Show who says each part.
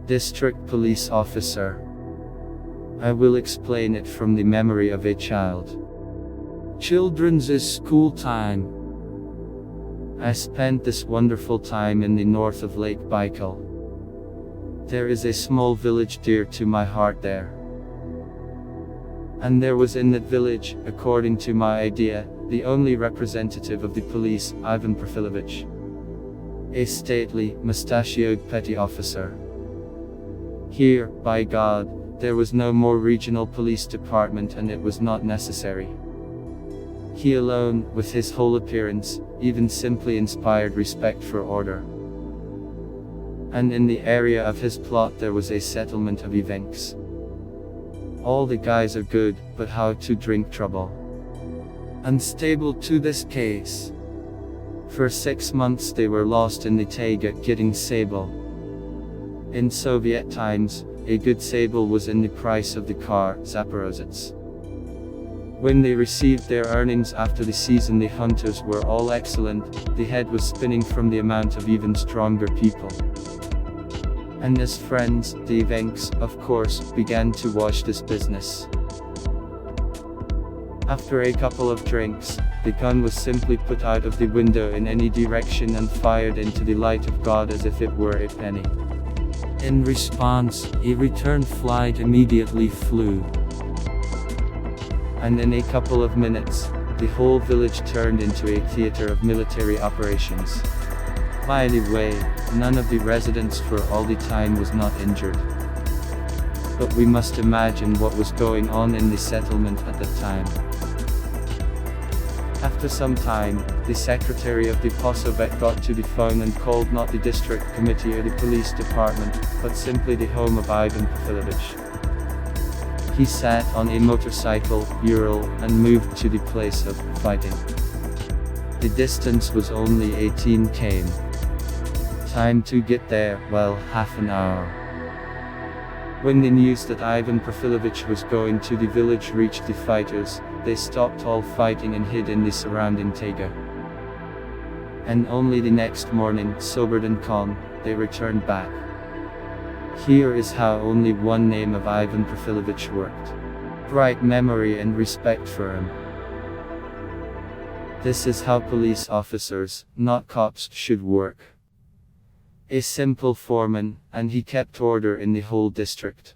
Speaker 1: District Police Officer. I will explain it from the memory of a child. Children's is school time. I spent this wonderful time in the north of Lake Baikal. There is a small village dear to my heart there. And there was in that village, according to my idea, the only representative of the police, Ivan Profilovich. A stately, mustachioed petty officer. Here, by God, there was no more regional police department, and it was not necessary. He alone, with his whole appearance, even simply inspired respect for order. And in the area of his plot there was a settlement of Evenks. All the guys are good, but how to drink trouble. Unstable to this case. For 6 months they were lost in the Taiga getting sable. In Soviet times, a good sable was in the price of the car, Zaporozhets. When they received their earnings after the season, the hunters were all excellent, the head was spinning from the amount of even stronger people. And as friends, the Evenks, of course, began to watch this business. After a couple of drinks, the gun was simply put out of the window in any direction and fired into the light of God as if it were a penny. In response, a return flight immediately flew. And in a couple of minutes, the whole village turned into a theater of military operations. By the way, none of the residents for all the time was not injured. But we must imagine what was going on in the settlement at that time. After some time, the secretary of the Possovet got to the phone and called not the district committee or the police department, but simply the home of Ivan Profilovich. He sat on a motorcycle, Ural, and moved to the place of fighting. The distance was only 18 km. Time to get there, well, half an hour. When the news that Ivan Profilovich was going to the village reached the fighters, they stopped all fighting and hid in the surrounding taiga. And only the next morning, sobered and calm, they returned back. Here is how only one name of Ivan Profilovich worked. Bright memory and respect for him. This is how police officers, not cops, should work. A simple foreman, and he kept order in the whole district.